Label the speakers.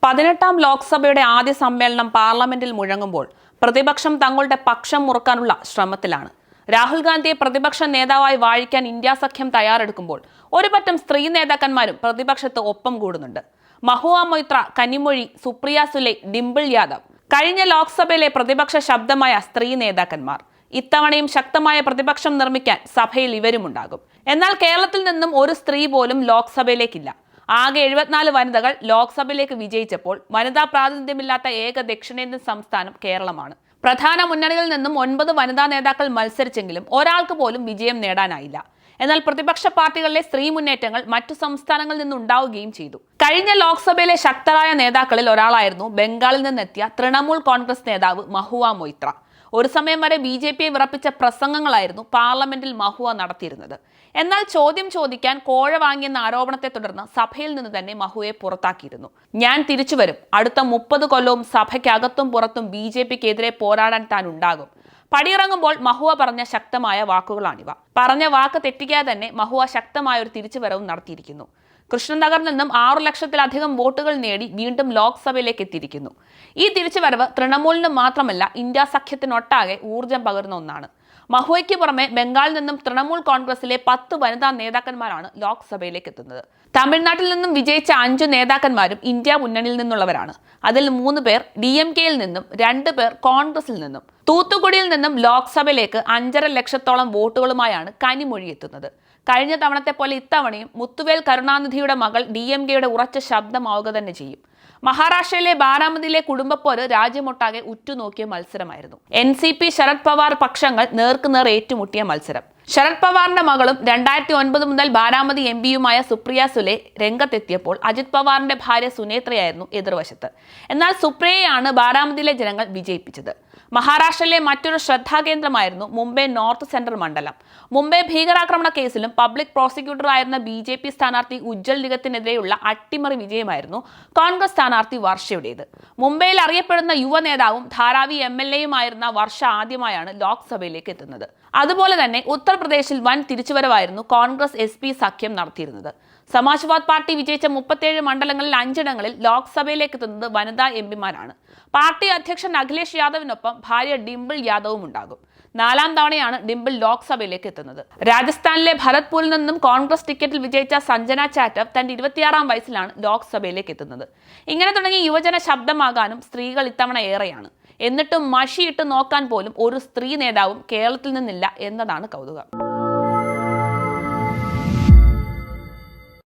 Speaker 1: 18ാം ലോക്സഭയുടെ ആദ്യ സമ്മേളനം പാർലമെന്റിൽ മുഴങ്ങുമ്പോൾ പ്രതിപക്ഷം തങ്ങളുടെ പക്ഷം മുറുക്കാനുള്ള ശ്രമത്തിലാണ്. രാഹുൽ ഗാന്ധിയെ പ്രതിപക്ഷ നേതാവായി വാഴിക്കാൻ ഇന്ത്യ സഖ്യം തയ്യാറെടുക്കുമ്പോൾ ഒരു പറ്റം സ്ത്രീ നേതാക്കന്മാരും പ്രതിപക്ഷത്ത് ഒപ്പം കൂടുന്നുണ്ട്. മഹുവ മൊയ്ത്ര, കനിമൊഴി, സുപ്രിയ സുലെ, ഡിംപിൾ യാദവ് കഴിഞ്ഞ ലോക്സഭയിലെ പ്രതിപക്ഷ ശബ്ദമായ സ്ത്രീ നേതാക്കന്മാർ. ഇത്തവണയും ശക്തമായ പ്രതിപക്ഷം നിർമ്മിക്കാൻ സഭയിൽ ഇവരുമുണ്ടാകും. എന്നാൽ കേരളത്തിൽ നിന്നും ഒരു സ്ത്രീ പോലും ലോക്സഭയിലേക്കില്ല. ആകെ 74 വനിതകൾ ലോക്സഭയിലേക്ക് വിജയിച്ചപ്പോൾ വനിതാ പ്രാതിനിധ്യമില്ലാത്ത ഏക ദക്ഷിണേന്ത്യൻ സംസ്ഥാനം കേരളമാണ്. പ്രധാന മുന്നണികളിൽ നിന്നും 9 വനിതാ നേതാക്കൾ മത്സരിച്ചെങ്കിലും ഒരാൾക്ക് പോലും വിജയം നേടാനായില്ല. എന്നാൽ പ്രതിപക്ഷ പാർട്ടികളിലെ സ്ത്രീ മുന്നേറ്റങ്ങൾ മറ്റു സംസ്ഥാനങ്ങളിൽ നിന്നുണ്ടാവുകയും ചെയ്തു. കഴിഞ്ഞ ലോക്സഭയിലെ ശക്തരായ നേതാക്കളിൽ ഒരാളായിരുന്നു ബംഗാളിൽ നിന്നെത്തിയ തൃണമൂൽ കോൺഗ്രസ് നേതാവ് മഹുവ മൊയ്ത്ര. ഒരു സമയം വരെ BJPയെ വിറപ്പിച്ച പ്രസംഗങ്ങളായിരുന്നു പാർലമെന്റിൽ മഹുവ നടത്തിയിരുന്നത്. എന്നാൽ ചോദ്യം ചോദിക്കാൻ കോഴ വാങ്ങിയെന്ന ആരോപണത്തെ തുടർന്ന് സഭയിൽ നിന്ന് തന്നെ മഹുവയെ പുറത്താക്കിയിരുന്നു. ഞാൻ തിരിച്ചു വരും, അടുത്ത 30 കൊല്ലവും സഭയ്ക്കകത്തും പുറത്തും BJPക്കെതിരെ പോരാടാൻ താൻ ഉണ്ടാകും. പടിയിറങ്ങുമ്പോൾ മഹുവ പറഞ്ഞ ശക്തമായ വാക്കുകളാണിവ. പറഞ്ഞ വാക്ക് തെറ്റിക്കാതെ തന്നെ മഹുവ ശക്തമായ ഒരു തിരിച്ചുവരവും നടത്തിയിരിക്കുന്നു. കൃഷ്ണനഗറിൽ നിന്നും 6 ലക്ഷത്തിലധികം വോട്ടുകൾ നേടി വീണ്ടും ലോക്സഭയിലേക്ക് എത്തിയിരിക്കുന്നു. ഈ തിരിച്ചുവരവ് തൃണമൂലിന് മാത്രമല്ല ഇന്ത്യ സഖ്യത്തിനൊട്ടാകെ ഊർജം പകരുന്ന ഒന്നാണ്. മഹുവയ്ക്ക് പുറമെ ബംഗാളിൽ നിന്നും തൃണമൂൽ കോൺഗ്രസിലെ 10 വനിതാ നേതാക്കന്മാരാണ് ലോക്സഭയിലേക്ക് എത്തുന്നത്. തമിഴ്നാട്ടിൽ നിന്നും വിജയിച്ച 5 നേതാക്കന്മാരും ഇന്ത്യ മുന്നണിയിൽ നിന്നുള്ളവരാണ്. അതിൽ 3 പേർ DMKയിൽ നിന്നും 2 പേർ കോൺഗ്രസിൽ നിന്നും. തൂത്തുക്കുടിയിൽ നിന്നും ലോക്സഭയിലേക്ക് 5.5 ലക്ഷത്തോളം വോട്ടുകളുമായാണ് കനിമൊഴി എത്തുന്നത്. കഴിഞ്ഞ തവണത്തെ പോലെ ഇത്തവണയും മുത്തുവേൽ കരുണാനിധിയുടെ മകൾ DMKയുടെ ഉറച്ച ശബ്ദമാവുക തന്നെ ചെയ്യും. മഹാരാഷ്ട്രയിലെ ബാരാമതിയിലെ കുടുംബപ്പോര് രാജ്യമൊട്ടാകെ ഉറ്റുനോക്കിയ മത്സരമായിരുന്നു. NCP ശരത് പവാർ പക്ഷങ്ങൾ നേർക്കുനേർ ഏറ്റുമുട്ടിയ മത്സരം. ശരത് പവാറിന്റെ മകളും 2009 മുതൽ ബാരാമതി MPയുമായ സുപ്രിയ സുലെ രംഗത്തെത്തിയപ്പോൾ അജിത് പവാറിന്റെ ഭാര്യ സുനേത്രയായിരുന്നു എതിർവശത്ത്. എന്നാൽ സുപ്രിയയാണ് ബാരാമതിയിലെ ജനങ്ങൾ വിജയിപ്പിച്ചത്. മഹാരാഷ്ട്രയിലെ മറ്റൊരു ശ്രദ്ധാകേന്ദ്രമായിരുന്നു മുംബൈ നോർത്ത് സെൻട്രൽ മണ്ഡലം. മുംബൈ ഭീകരാക്രമണ കേസിലും പബ്ലിക് പ്രോസിക്യൂട്ടറായിരുന്ന BJP സ്ഥാനാർത്ഥി ഉജ്ജൽ നിഗത്തിനെതിരെയുള്ള അട്ടിമറി വിജയമായിരുന്നു കോൺഗ്രസ് സ്ഥാനാർത്ഥി വർഷയുടേത്. മുംബൈയിൽ അറിയപ്പെടുന്ന യുവ നേതാവും ധാരാവി MLAയുമായിരുന്ന വർഷ ആദ്യമായാണ് ലോക്സഭയിലേക്ക് എത്തുന്നത്. അതുപോലെ തന്നെ ഉത്തർപ്രദേശിൽ വൻ തിരിച്ചുവരവായിരുന്നു കോൺഗ്രസ് SP സഖ്യം നടത്തിയിരുന്നത്. സമാജ്വാദ് പാർട്ടി വിജയിച്ച 37 മണ്ഡലങ്ങളിൽ 5 ഇടങ്ങളിൽ ലോക്സഭയിലേക്ക് എത്തുന്നത് വനിതാ MPമാരാണ്. പാർട്ടി അധ്യക്ഷൻ അഖിലേഷ് യാദവിനൊപ്പം ഭാര്യ ഡിംപിൾ യാദവും ഉണ്ടാകും. 4ാം തവണയാണ് ഡിംപിൾ ലോക്സഭയിലേക്ക് എത്തുന്നത്. രാജസ്ഥാനിലെ ഭരത്പൂരിൽ നിന്നും കോൺഗ്രസ് ടിക്കറ്റിൽ വിജയിച്ച സഞ്ജന ചാറ്റവ് തന്റെ 26ാം വയസ്സിലാണ് ലോക്സഭയിലേക്ക് എത്തുന്നത്. ഇങ്ങനെ തുടങ്ങി യുവജന ശബ്ദമാകാനും സ്ത്രീകൾ ഇത്തവണ ഏറെയാണ്. എന്നിട്ടും മഷിയിട്ട് നോക്കാൻ പോലും ഒരു സ്ത്രീ നേതാവും കേരളത്തിൽ നിന്നില്ല എന്നതാണ് കൗതുകം.